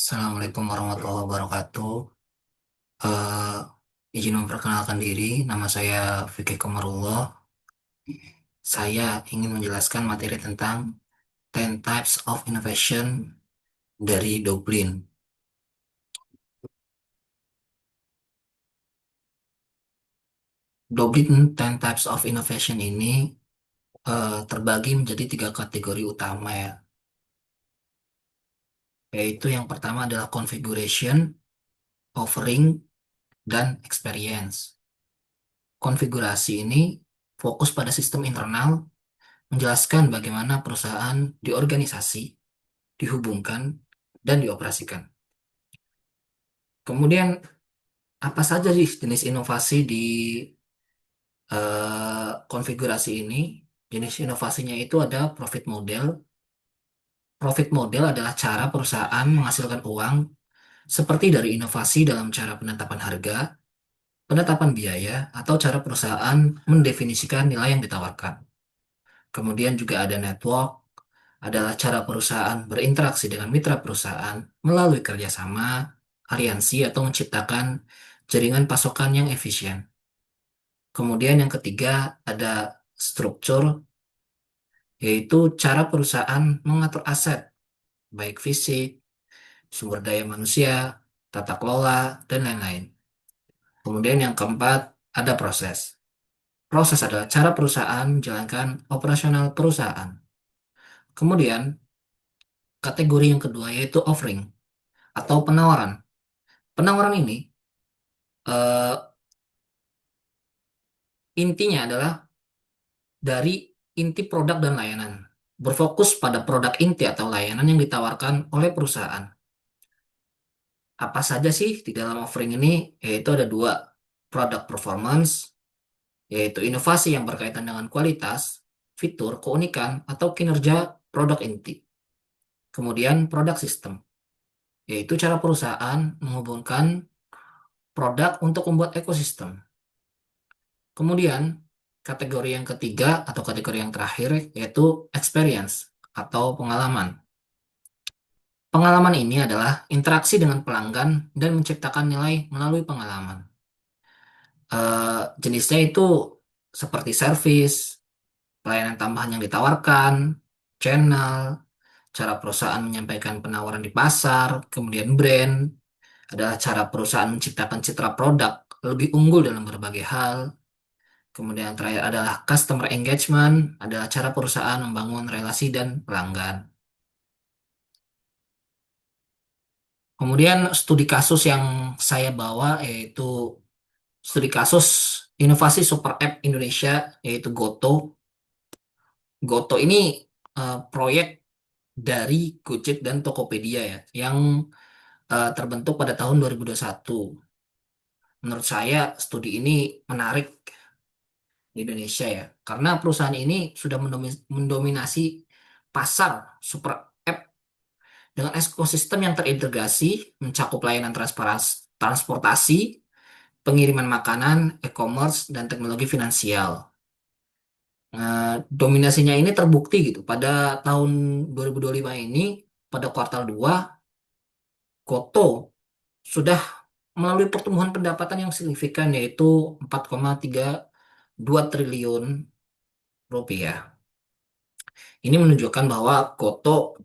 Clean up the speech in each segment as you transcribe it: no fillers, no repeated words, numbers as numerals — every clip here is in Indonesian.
Assalamualaikum warahmatullahi wabarakatuh. Eh, izin memperkenalkan diri, nama saya Fikri Komarullah. Saya ingin menjelaskan materi tentang 10 Types of Innovation dari Dublin. Dublin 10 Types of Innovation ini terbagi menjadi tiga kategori utama ya, yaitu yang pertama adalah configuration, offering, dan experience. Konfigurasi ini fokus pada sistem internal, menjelaskan bagaimana perusahaan diorganisasi, dihubungkan, dan dioperasikan. Kemudian, apa saja sih jenis inovasi di konfigurasi ini? Jenis inovasinya itu ada profit model. Profit model adalah cara perusahaan menghasilkan uang seperti dari inovasi dalam cara penetapan harga, penetapan biaya, atau cara perusahaan mendefinisikan nilai yang ditawarkan. Kemudian juga ada network, adalah cara perusahaan berinteraksi dengan mitra perusahaan melalui kerjasama, aliansi, atau menciptakan jaringan pasokan yang efisien. Kemudian yang ketiga ada struktur, yaitu cara perusahaan mengatur aset, baik fisik, sumber daya manusia, tata kelola, dan lain-lain. Kemudian yang keempat ada proses. Proses adalah cara perusahaan menjalankan operasional perusahaan. Kemudian kategori yang kedua yaitu offering atau penawaran. Penawaran ini eh, intinya adalah dari inti produk dan layanan. Berfokus pada produk inti atau layanan yang ditawarkan oleh perusahaan. Apa saja sih di dalam offering ini? Yaitu ada dua, product performance, yaitu inovasi yang berkaitan dengan kualitas, fitur, keunikan, atau kinerja produk inti. Kemudian produk system, yaitu cara perusahaan menghubungkan produk untuk membuat ekosistem. Kemudian, kategori yang ketiga atau kategori yang terakhir yaitu experience atau pengalaman. Pengalaman ini adalah interaksi dengan pelanggan dan menciptakan nilai melalui pengalaman. Jenisnya itu seperti service, pelayanan tambahan yang ditawarkan, channel, cara perusahaan menyampaikan penawaran di pasar, kemudian brand, adalah cara perusahaan menciptakan citra produk lebih unggul dalam berbagai hal. Kemudian yang terakhir adalah customer engagement, adalah cara perusahaan membangun relasi dan pelanggan. Kemudian studi kasus yang saya bawa yaitu studi kasus inovasi super app Indonesia yaitu Goto. Goto ini proyek dari Gojek dan Tokopedia ya yang terbentuk pada tahun 2021. Menurut saya studi ini menarik di Indonesia ya karena perusahaan ini sudah mendominasi pasar super app dengan ekosistem yang terintegrasi, mencakup layanan transportasi, pengiriman makanan, e-commerce, dan teknologi finansial. Nah, dominasinya ini terbukti gitu. Pada tahun 2025 ini, pada kuartal 2, Goto sudah melalui pertumbuhan pendapatan yang signifikan yaitu 4,32 triliun rupiah. Ini menunjukkan bahwa Goto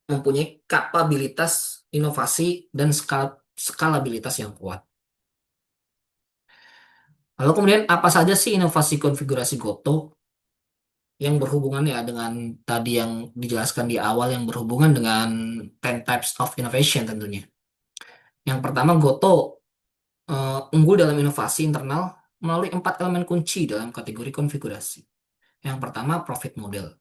mempunyai kapabilitas inovasi dan skalabilitas yang kuat. Lalu kemudian apa saja sih inovasi konfigurasi Goto yang berhubungan ya dengan tadi yang dijelaskan di awal yang berhubungan dengan 10 types of innovation tentunya. Yang pertama Goto unggul dalam inovasi internal melalui 4 elemen kunci dalam kategori konfigurasi. Yang pertama profit model.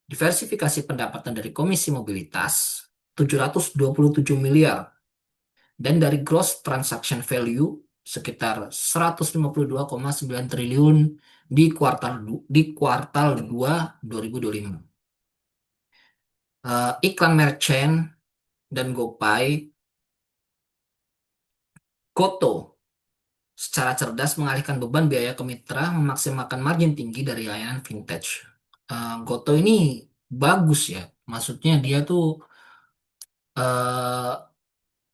Diversifikasi pendapatan dari Komisi Mobilitas 727 miliar dan dari gross transaction value sekitar 152,9 triliun di kuartal 2 2025. Iklan merchant dan GoPay, Goto secara cerdas mengalihkan beban biaya ke mitra, memaksimalkan margin tinggi dari layanan vintage. Goto ini bagus ya, maksudnya dia tuh eh,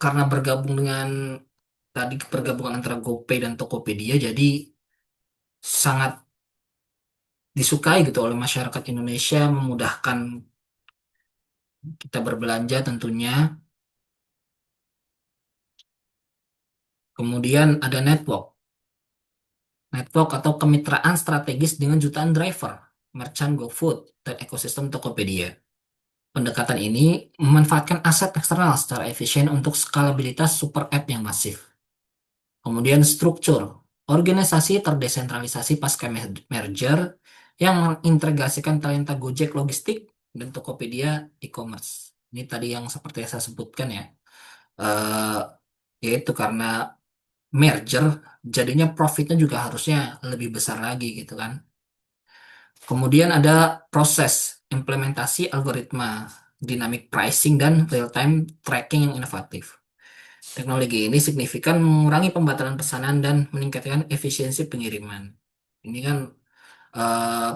karena bergabung dengan tadi pergabungan antara GoPay dan Tokopedia, jadi sangat disukai gitu oleh masyarakat Indonesia, memudahkan kita berbelanja tentunya. Kemudian ada network atau kemitraan strategis dengan jutaan driver, merchant GoFood, dan ekosistem Tokopedia. Pendekatan ini memanfaatkan aset eksternal secara efisien untuk skalabilitas super app yang masif. Kemudian struktur, organisasi terdesentralisasi pasca merger yang mengintegrasikan talenta Gojek logistik dan Tokopedia e-commerce. Ini tadi yang seperti yang saya sebutkan ya. Eh, Yaitu karena merger, jadinya profitnya juga harusnya lebih besar lagi gitu kan. Kemudian ada proses implementasi algoritma, dynamic pricing, dan real-time tracking yang inovatif. Teknologi ini signifikan mengurangi pembatalan pesanan dan meningkatkan efisiensi pengiriman. Ini kan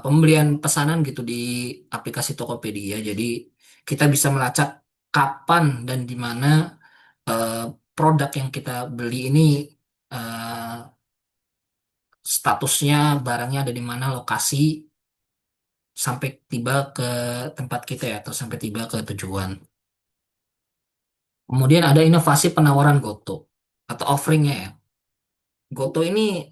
pembelian pesanan gitu di aplikasi Tokopedia. Jadi kita bisa melacak kapan dan di mana eh, produk yang kita beli ini eh, statusnya, barangnya ada di mana, lokasi sampai tiba ke tempat kita ya, atau sampai tiba ke tujuan. Kemudian ada inovasi penawaran GoTo atau offeringnya ya. GoTo ini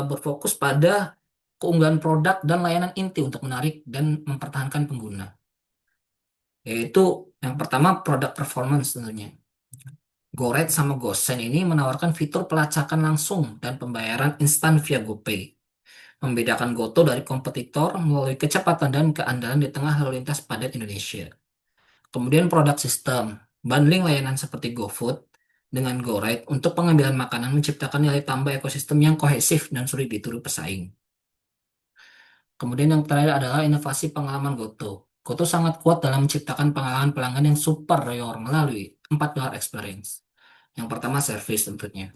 berfokus pada keunggulan produk dan layanan inti untuk menarik dan mempertahankan pengguna. Yaitu yang pertama produk performance tentunya. GoRide sama GoSend ini menawarkan fitur pelacakan langsung dan pembayaran instan via GoPay. Membedakan GoTo dari kompetitor melalui kecepatan dan keandalan di tengah lalu lintas padat Indonesia. Kemudian produk sistem, bundling layanan seperti GoFood dengan GoRide untuk pengambilan makanan menciptakan nilai tambah ekosistem yang kohesif dan sulit ditiru pesaing. Kemudian yang terakhir adalah inovasi pengalaman GoTo. GoTo sangat kuat dalam menciptakan pengalaman pelanggan yang superior melalui 4 pilar experience. Yang pertama service tentunya.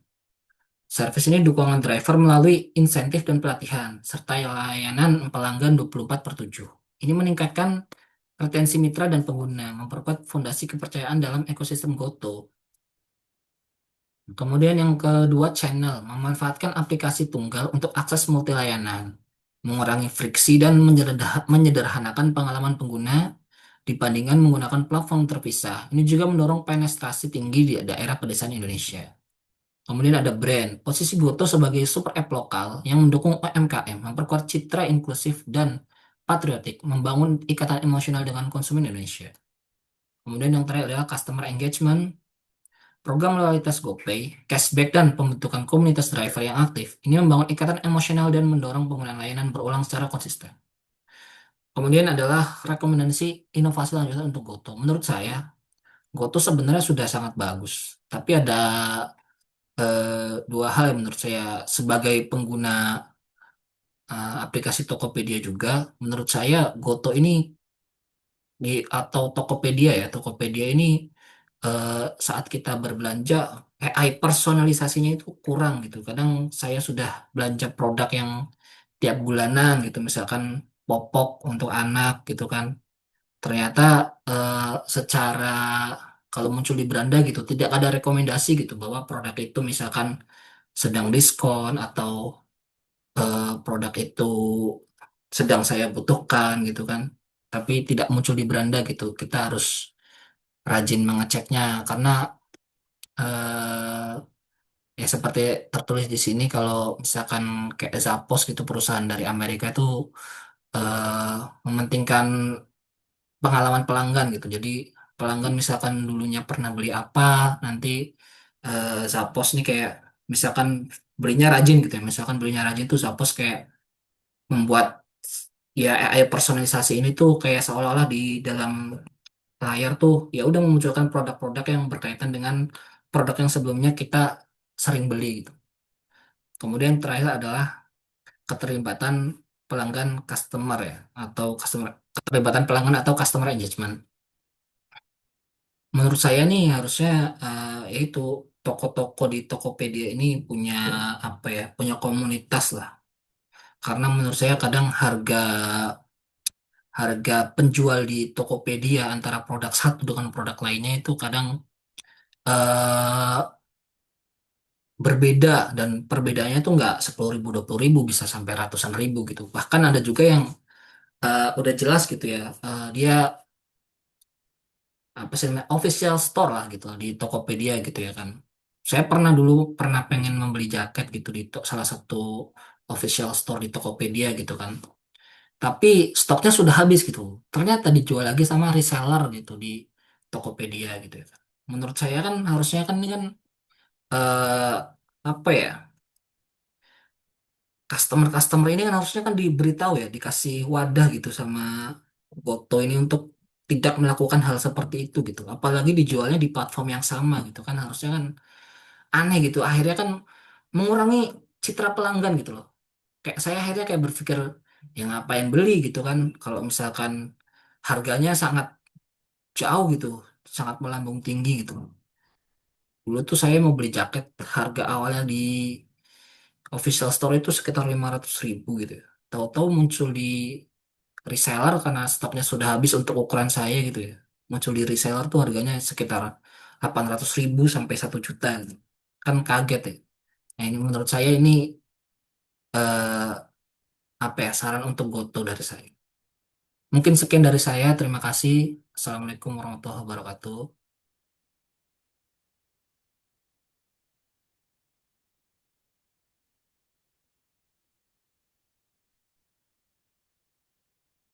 Service ini dukungan driver melalui insentif dan pelatihan, serta layanan pelanggan 24/7. Ini meningkatkan retensi mitra dan pengguna, memperkuat fondasi kepercayaan dalam ekosistem GoTo. Kemudian yang kedua, channel, memanfaatkan aplikasi tunggal untuk akses multi layanan, mengurangi friksi dan menyederhanakan pengalaman pengguna dibandingkan menggunakan platform terpisah. Ini juga mendorong penetrasi tinggi di daerah pedesaan Indonesia. Kemudian ada brand, posisi Goto sebagai super app lokal yang mendukung UMKM, memperkuat citra inklusif dan patriotik, membangun ikatan emosional dengan konsumen Indonesia. Kemudian yang terakhir adalah customer engagement, program loyalitas GoPay, cashback, dan pembentukan komunitas driver yang aktif. Ini membangun ikatan emosional dan mendorong penggunaan layanan berulang secara konsisten. Kemudian adalah rekomendasi inovasi lanjutan untuk Goto. Menurut saya, Goto sebenarnya sudah sangat bagus. Tapi ada dua hal yang menurut saya sebagai pengguna aplikasi Tokopedia juga, menurut saya Goto ini atau Tokopedia ya, Tokopedia ini eh, saat kita berbelanja AI personalisasinya itu kurang gitu. Kadang saya sudah belanja produk yang tiap bulanan gitu, misalkan popok untuk anak gitu kan. Ternyata eh, secara kalau muncul di beranda gitu tidak ada rekomendasi gitu bahwa produk itu misalkan sedang diskon atau produk itu sedang saya butuhkan gitu kan, tapi tidak muncul di beranda gitu. Kita harus rajin mengeceknya karena ya seperti tertulis di sini kalau misalkan kayak Zappos gitu perusahaan dari Amerika itu eh, mementingkan pengalaman pelanggan gitu. Jadi pelanggan misalkan dulunya pernah beli apa, nanti Zappos nih kayak misalkan belinya rajin gitu ya. Misalkan belinya rajin tuh Zappos kayak membuat ya AI personalisasi ini tuh kayak seolah-olah di dalam layar tuh ya udah memunculkan produk-produk yang berkaitan dengan produk yang sebelumnya kita sering beli gitu. Kemudian terakhir adalah keterlibatan pelanggan customer ya atau customer keterlibatan pelanggan atau customer engagement. Menurut saya nih harusnya yaitu toko-toko di Tokopedia ini punya apa ya, punya komunitas lah. Karena menurut saya kadang harga harga penjual di Tokopedia antara produk satu dengan produk lainnya itu kadang eh, berbeda, dan perbedaannya tuh nggak 10.000 20.000, bisa sampai ratusan ribu gitu. Bahkan ada juga yang udah jelas gitu ya, dia apa sih namanya, official store lah gitu di Tokopedia gitu ya kan. Saya pernah pengen membeli jaket gitu di salah satu official store di Tokopedia gitu kan. Tapi stoknya sudah habis gitu. Ternyata dijual lagi sama reseller gitu di Tokopedia gitu ya kan. Menurut saya kan harusnya kan ini kan eh apa ya? Customer-customer ini kan harusnya kan diberitahu ya, dikasih wadah gitu sama Goto ini untuk tidak melakukan hal seperti itu gitu. Apalagi dijualnya di platform yang sama gitu kan, harusnya kan aneh gitu. Akhirnya kan mengurangi citra pelanggan gitu loh. Kayak saya akhirnya kayak berpikir, ya ngapain beli gitu kan kalau misalkan harganya sangat jauh gitu, sangat melambung tinggi gitu. Dulu tuh saya mau beli jaket, harga awalnya di official store itu sekitar 500.000 gitu ya. Tahu-tahu muncul di reseller karena stoknya sudah habis untuk ukuran saya gitu ya. Muncul di reseller tuh harganya sekitar 800.000 sampai 1 juta gitu. Kan kaget ya. Nah ini menurut saya ini eh, apa ya, saran untuk Goto dari saya. Mungkin sekian dari saya. Terima kasih. Assalamualaikum warahmatullahi wabarakatuh.